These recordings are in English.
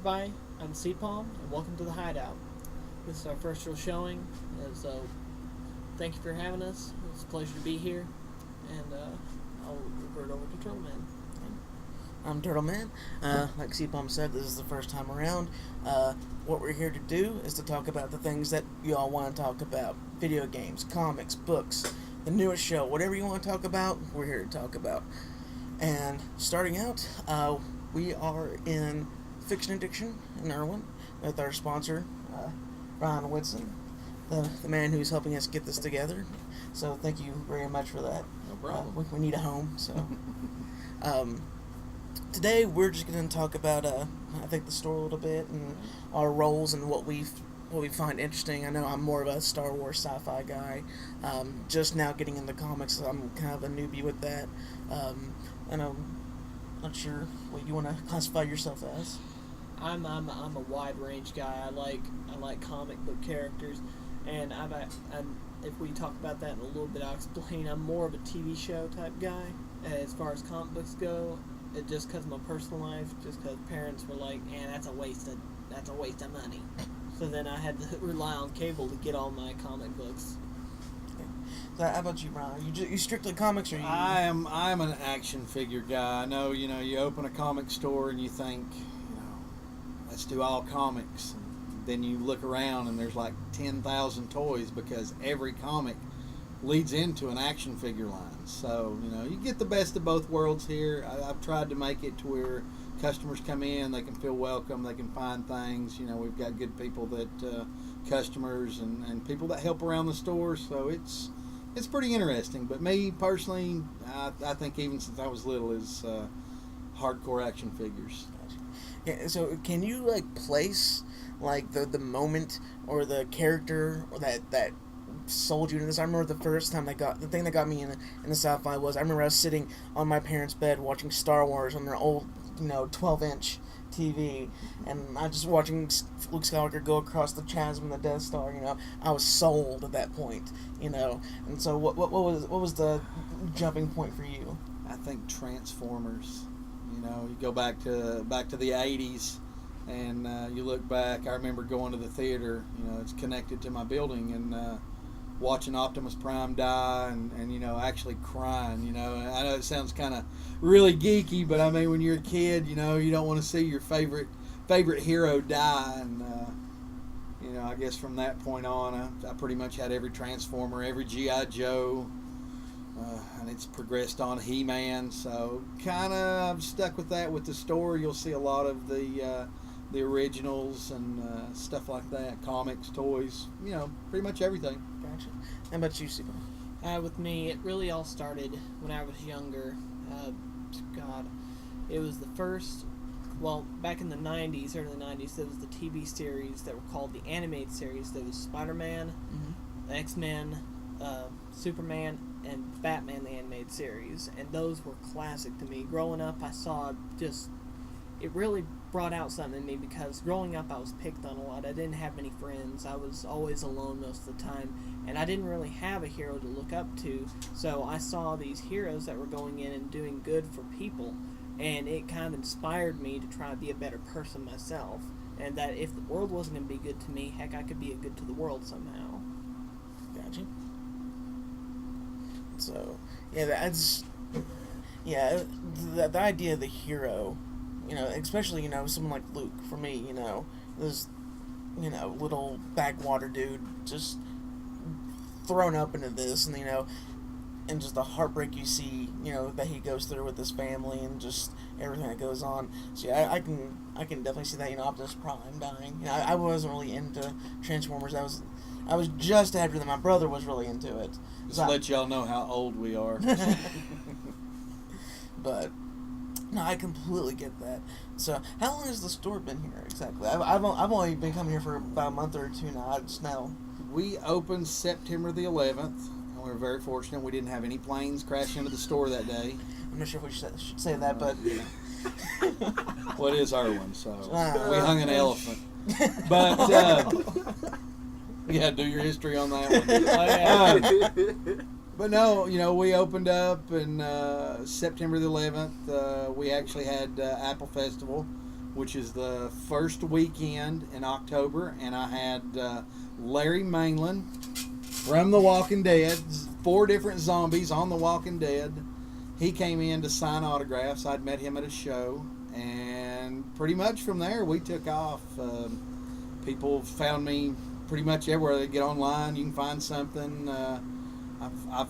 everybody. I'm CPalm, and welcome to the Hideout. This is our first real showing, so thank you for having us. It's a pleasure to be here, and I'll revert over to Turtle Man. I'm Turtle Man. Like CPalm said, this is the first time around. What we're here to do is to talk about the things that you all want to talk about. Video games, comics, books, the newest show, whatever you want to talk about, we're here to talk about. And starting out, we are in Fiction Addiction in Irwin with our sponsor, Ron Whitson, the man who's helping us get this together. So thank you very much for that. No problem. We need a home, so... Today we're just going to talk about, I think, the store a little bit and our roles and what we find interesting. I know I'm more of a Star Wars sci-fi guy. Just now getting into comics, so I'm kind of a newbie with that. And I'm not sure what you want to classify yourself as. I'm a wide range guy. I like comic book characters, and if we talk about that in a little bit, I'll explain. I'm more of a TV show type guy as far as comic books go. Just because of my personal life, just because parents were like, "Man, that's a waste of money." So then I had to rely on cable to get all my comic books. Okay. So how about you, Ron? You strictly comics, or you? I'm an action figure guy. I know, you open a comic store and you think, let's do all comics. And then you look around and there's like 10,000 toys because every comic leads into an action figure line. So, you get the best of both worlds here. I've tried to make it to where customers come in, they can feel welcome, they can find things. We've got good people that, customers and people that help around the store. So it's pretty interesting. But me personally, I think even since I was little is hardcore action figures. Yeah, so can you place the moment or the character or that sold you into this? I remember the first time the thing that got me in the sci-fi was I remember I was sitting on my parents' bed watching Star Wars on their old 12-inch TV, and I just watching Luke Skywalker go across the chasm in the Death Star. I was sold at that point. And so what was the jumping point for you? I think Transformers. You go back to the 80s, and you look back. I remember going to the theater. It's connected to my building, and watching Optimus Prime die, and actually crying. I know it sounds kind of really geeky, but I mean, when you're a kid, you don't want to see your favorite hero die, and I guess from that point on, I pretty much had every Transformer, every G.I. Joe. And it's progressed on He-Man, so kind of I've stuck with that. With the store, you'll see a lot of the originals and stuff like that, comics, toys, pretty much everything. Gotcha. How about you, Sipo? With me, it really all started when I was younger. It was the first. Well, back in the 90s, early 90s, there was the TV series that were called the animated series. There was Spider-Man, X-Men, Superman, and Batman the animated series, and those were classic to me. Growing up, I saw it really brought out something in me, because growing up I was picked on a lot. I didn't have many friends. I was always alone most of the time, and I didn't really have a hero to look up to, so I saw these heroes that were going in and doing good for people, and it kind of inspired me to try to be a better person myself, and that if the world wasn't going to be good to me, heck, I could be a good to the world somehow. Gotcha. So, the idea of the hero, especially, someone like Luke, for me, this, little backwater dude just thrown up into this, and just the heartbreak you see, that he goes through with his family and just everything that goes on. So, I can definitely see that, Optimus Prime dying. I wasn't really into Transformers. I was just after that. My brother was really into it. Just to let y'all know how old we are. But no, I completely get that. So, how long has the store been here exactly? I've only been coming here for about a month or two now. I just know. We opened September the 11th, and we were very fortunate. We didn't have any planes crash into the store that day. I'm not sure if we should say that, but Well, it is our one, so we hung an elephant. But yeah, do your history on that one. But no, we opened up in September the 11th. We actually had Apple Festival which is the first weekend in October, and I had Larry Mainland from The Walking Dead, 4 different zombies on The Walking Dead. He came in to sign autographs. I'd met him at a show, and pretty much from there we took off. People found me pretty much everywhere. They get online, you can find something. I've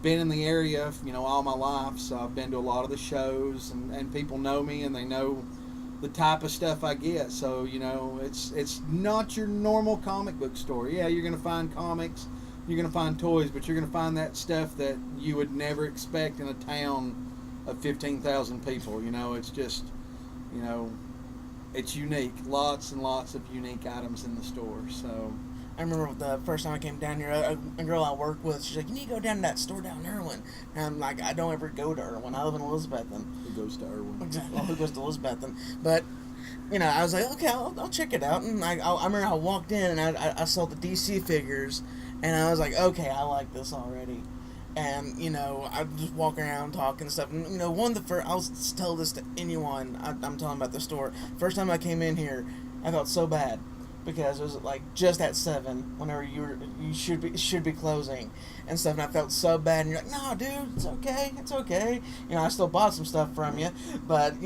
been in the area, all my life, so I've been to a lot of the shows, and people know me, and they know the type of stuff I get. So it's not your normal comic book store. Yeah, you're gonna find comics, you're gonna find toys, but you're gonna find that stuff that you would never expect in a town of 15,000 people. It's just, it's unique. Lots and lots of unique items in the store. So I remember the first time I came down here, a girl I work with, she's like, "You need to go down to that store down in Irwin." And I'm like, "I don't ever go to Irwin. I live in Elizabethton." who goes to Irwin? Exactly. Who goes to Elizabethton? But, I was like, okay, I'll check it out. And I remember I walked in and I saw the DC figures, and I was like, okay, I like this already. And, I just walk around talking and stuff. And, I'll tell this to anyone I'm talking about the store. First time I came in here, I felt so bad. Because it was like just at 7, whenever you should be closing and stuff, and I felt so bad. And you're like, "No, dude, it's okay. I still bought some stuff from you, but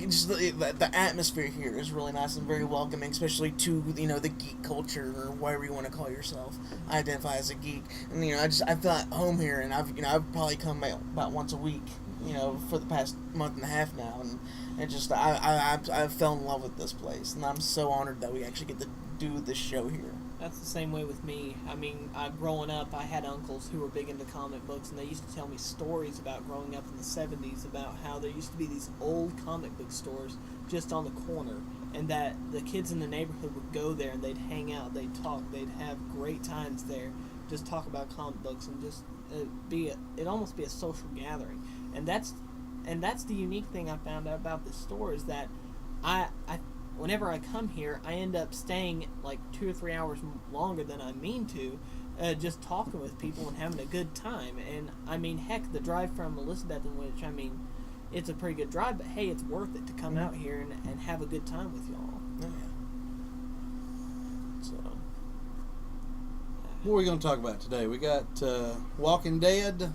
just the atmosphere here is really nice and very welcoming, especially to the geek culture, or whatever you want to call yourself. I identify as a geek, and I feel at home here, and I've probably come about once a week, for the past month and a half now, and it just I fell in love with this place, and I'm so honored that we actually get to do this show here. That's the same way with me. I mean, growing up, I had uncles who were big into comic books, and they used to tell me stories about growing up in the 70s, about how there used to be these old comic book stores just on the corner, and that the kids in the neighborhood would go there, and they'd hang out, they'd talk, they'd have great times there, just talk about comic books, and just it'd almost be a social gathering. And that's the unique thing I found out about this store, is that I whenever I come here, I end up staying like 2 or 3 hours longer than I mean to, just talking with people and having a good time. And I mean, heck, the drive from Elizabethton, which it's a pretty good drive, but hey, it's worth it to come out here and have a good time with y'all. Yeah. So, what are we going to talk about today? We got Walking Dead.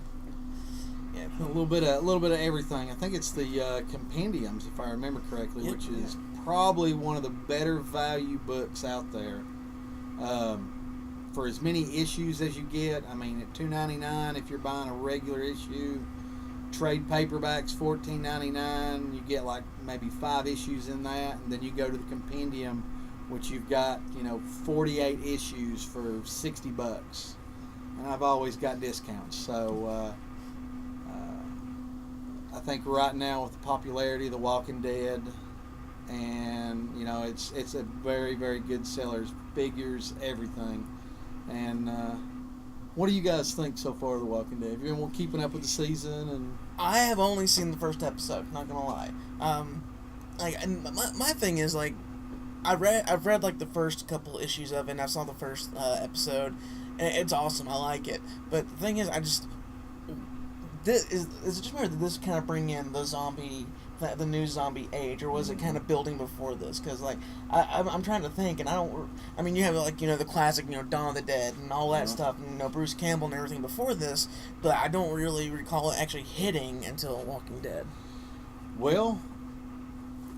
Yeah, a little bit of everything. I think it's the compendiums, if I remember correctly, Yep. which is probably one of the better value books out there. For as many issues as you get, I mean, at $2.99 if you're buying a regular issue, trade paperbacks $14.99. You get like maybe 5 issues in that, and then you go to the compendium, which you've got 48 issues for $60, and I've always got discounts. So I think right now with the popularity of The Walking Dead, and it's a very, very good seller. Figures, everything. And what do you guys think so far of The Walking Dead? Have you been keeping up with the season? And I have only seen the first episode, not gonna lie. And my thing is, like, I've read like the first couple issues of it, and I saw the first episode, and it's awesome. I like it. But the thing is, is it just weird that this kind of bring in the new zombie age, or was it kind of building before this? Because like I'm trying to think, and I mean, you have like the classic Dawn of the Dead and all that stuff, and Bruce Campbell and everything before this, but I don't really recall it actually hitting until Walking Dead. Well,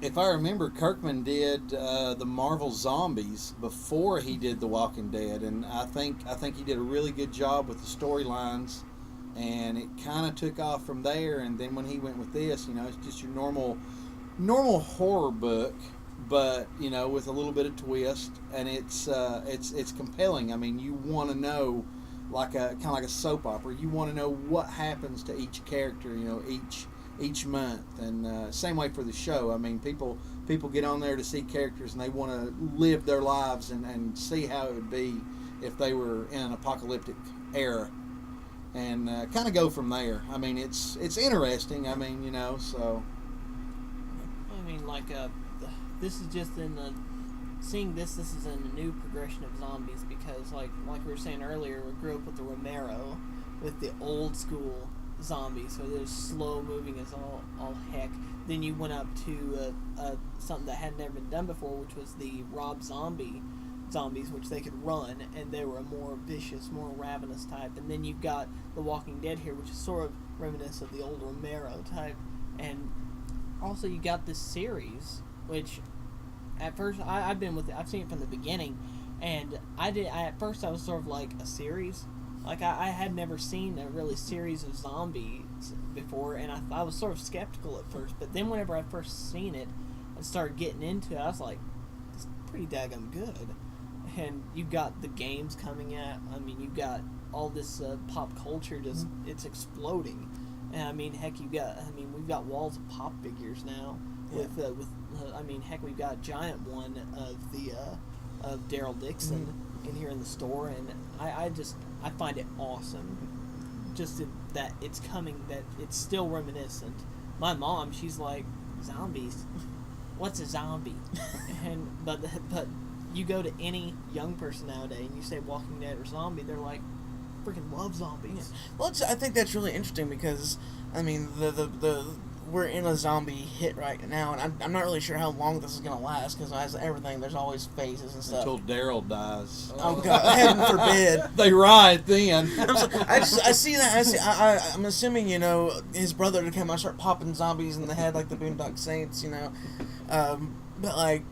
if I remember, Kirkman did the Marvel Zombies before he did The Walking Dead, and I think he did a really good job with the storylines. And it kind of took off from there, and then when he went with this, it's just your normal horror book, but with a little bit of twist, and it's compelling. I mean, you want to know, like kind of like a soap opera. You want to know what happens to each character, each month, and same way for the show. I mean, people get on there to see characters, and they want to live their lives and see how it would be if they were in an apocalyptic era. And kind of go from there. I mean, it's interesting. I mean, so. I mean, like, this is just seeing this is in a new progression of zombies, because, like we were saying earlier, we grew up with the Romero, with the old school zombies, so they're slow moving as all heck. Then you went up to something that had never been done before, which was the Rob Zombie zombies, which they could run, and they were a more vicious, more ravenous type. And then you've got The Walking Dead here, which is sort of reminiscent of the old Romero type. And also you got this series, which at first I've seen it from the beginning, and at first I was sort of like, a series? Like, I had never seen a really series of zombies before, and I was sort of skeptical at first, but then whenever I first seen it and started getting into it, I was like, it's pretty daggum good. And you've got the games coming out. I mean, you've got all this pop culture just, it's exploding. And I mean, heck, we've got walls of pop figures now. Yeah. Heck, we've got a giant one of Daryl Dixon in here in the store, and I find it awesome. That it's coming, that it's still reminiscent. My mom, she's like, zombies? What's a zombie? But you go to any young person nowadays and you say Walking Dead or zombie, they're like, freaking love zombies. Yeah. Well, I think that's really interesting because, I mean, we're in a zombie hit right now, and I'm not really sure how long this is going to last, because as everything, there's always phases and stuff. Until Daryl dies. Oh, God, heaven forbid. They riot then. I see that. I'm assuming, his brother to come out and start popping zombies in the head like the Boondock Saints, but, like,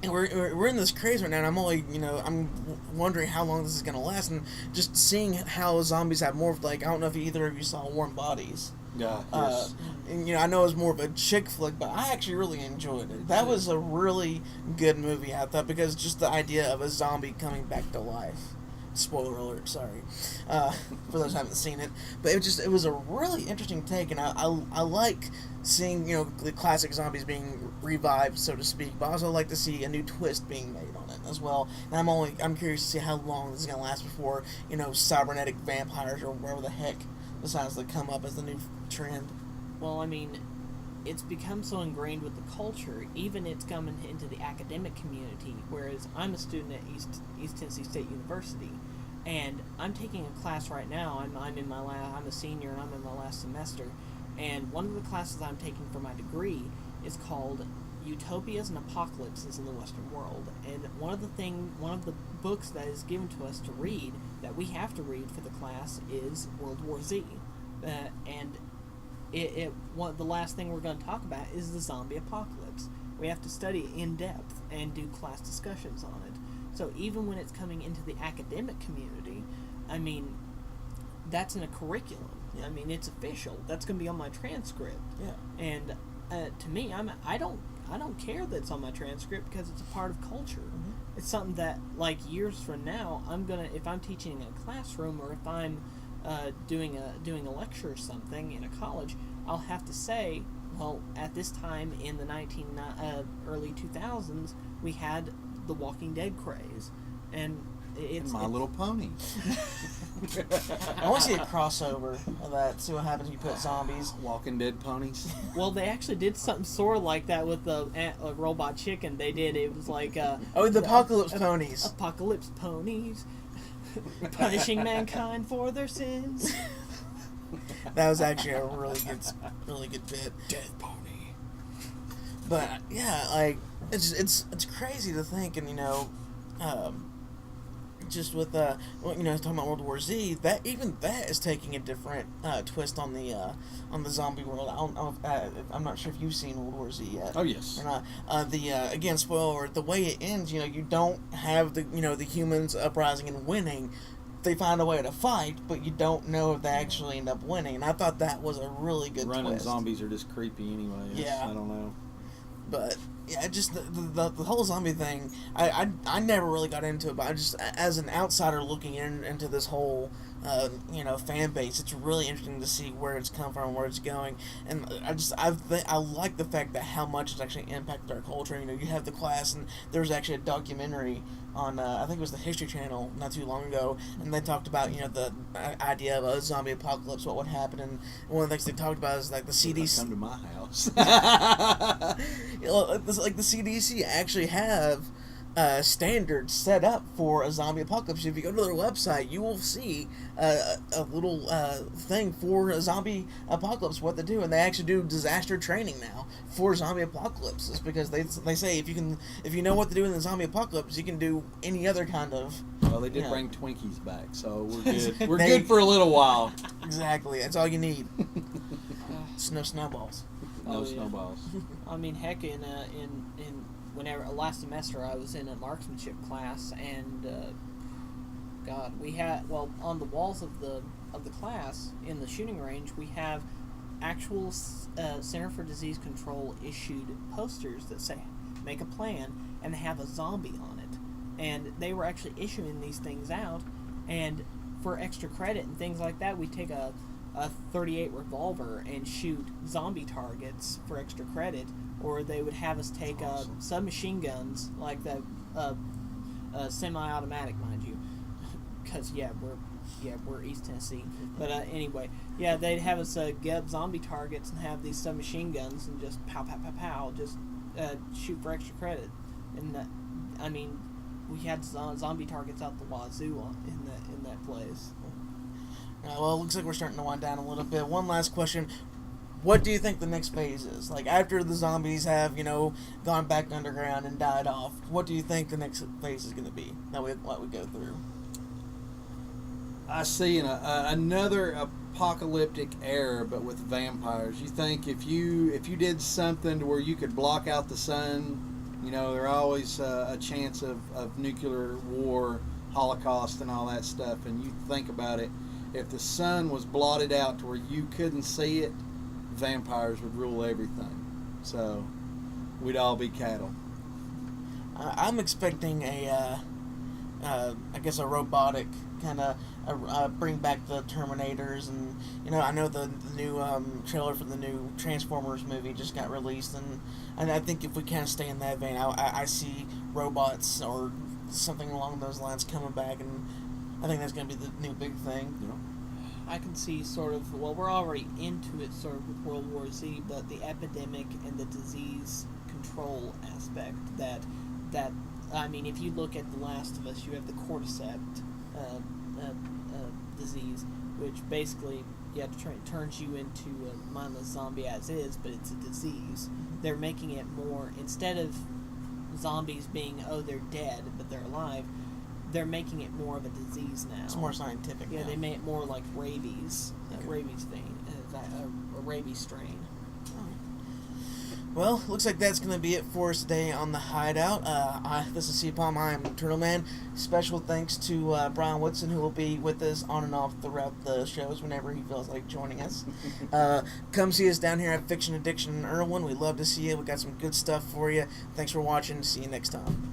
and we're in this craze right now, and I'm only, I'm wondering how long this is going to last, and just seeing how zombies have morphed. Like, I don't know if either of you saw Warm Bodies. Yeah, yes. And, I know it was more of a chick flick, but I actually really enjoyed it. That was a really good movie, I thought, because just the idea of a zombie coming back to life. Spoiler alert, sorry, for those who haven't seen it. But it was a really interesting take, and I like seeing, the classic zombies being revived, so to speak, but I also like to see a new twist being made on it as well. And I'm curious to see how long this is going to last before, cybernetic vampires or whatever the heck decides to come up as the new trend. Well, I mean, it's become so ingrained with the culture, even it's coming into the academic community, whereas I'm a student at East Tennessee State University, and I'm taking a class right now. I'm a senior, and I'm in my last semester, and one of the classes I'm taking for my degree is called Utopias and Apocalypses in the Western World, and one of the books that is given to us to read, that we have to read for the class, is World War Z, and the last thing we're going to talk about is the zombie apocalypse. We have to study it in depth and do class discussions on it. So even when it's coming into the academic community, I mean, that's in a curriculum. Yeah. I mean, it's official. That's going to be on my transcript. Yeah. And to me, I don't care that it's on my transcript, because it's a part of culture. Mm-hmm. It's something that, like, years from now, if I'm teaching in a classroom, or if I'm doing a lecture or something in a college, I'll have to say, well, at this time in the early 2000s, we had the Walking Dead craze, and it's My Little Pony. I want to see a crossover of that. See what happens if you put zombies. Walking Dead ponies. Well, they actually did something sort of like that with the Robot Chicken. It was like the Apocalypse Ponies. Apocalypse Ponies. Punishing mankind for their sins. That was actually a really good bit. Dead pony. But yeah, like, it's crazy to think, and just with talking about World War Z, that is taking a different twist on the zombie world. I'm not sure if you've seen World War Z yet. Oh yes. Or not. Again, spoiler alert, the way it ends, you don't have the humans uprising and winning. They find a way to fight, but you don't know if they actually end up winning. And I thought that was a really good Running twist. zombies are just creepy anyway. Yeah. I don't know. But yeah, just the whole zombie thing, I never really got into it, but I just, as an outsider looking into this whole fan base, it's really interesting to see where it's come from, where it's going, and I like the fact that how much it's actually impacted our culture. You have the class, and there was actually a documentary on I think it was the History Channel not too long ago, and they talked about the idea of a zombie apocalypse, what would happen, and one of the things they talked about is like the CDC. Come to my house. Like the CDC actually have standards set up for a zombie apocalypse. If you go to their website, you will see a little thing for a zombie apocalypse, what they do, and they actually do disaster training now for zombie apocalypses, because they say if you know what to do in the zombie apocalypse, you can do any other kind of. Well, they did bring Twinkies back, so we're good. We're good for a little while. Exactly, that's all you need. No snowballs. No snowballs. I mean, heck, in whenever last semester I was in a marksmanship class, and God, we had on the walls of the class in the shooting range we have actual Center for Disease Control issued posters that say make a plan, and they have a zombie on it, and they were actually issuing these things out, and for extra credit and things like that, we take a 38 revolver and shoot zombie targets for extra credit, or they would have us take submachine guns, like the semi-automatic, mind you, because we're East Tennessee. But anyway, they'd have us get zombie targets and have these submachine guns and just pow pow pow pow, just shoot for extra credit. And I mean, we had zombie targets out the wazoo in that place. Well, it looks like we're starting to wind down a little bit. One last question. What do you think the next phase is? Like, after the zombies have, gone back underground and died off, what do you think the next phase is going to be that we go through? I see another apocalyptic era, but with vampires. You think if you did something to where you could block out the sun, there's always a chance of nuclear war, Holocaust, and all that stuff, and you think about it, if the sun was blotted out to where you couldn't see it, vampires would rule everything. So we'd all be cattle. I'm expecting a robotic kind of bring back the Terminators, and I know the new trailer for the new Transformers movie just got released, and I think if we kind of stay in that vein, I see robots or something along those lines coming back, and I think that's going to be the new big thing. I can see we're already into it sort of with World War Z, but the epidemic and the disease control aspect that I mean, if you look at The Last of Us, you have the cordyceps disease, which basically turns you into a mindless zombie as is, but it's a disease. They're making it more, instead of zombies being, they're dead, but they're alive, they're making it more of a disease now. It's more scientific now. They made it more like rabies, rabies vein, a rabies strain. Well, looks like that's going to be it for us today on the Hideout. This is CPOM. I am Turtle Man. Special thanks to Brian Woodson, who will be with us on and off throughout the shows whenever he feels like joining us. Come see us down here at Fiction Addiction in Irwin. We'd love to see you. We got some good stuff for you. Thanks for watching. See you next time.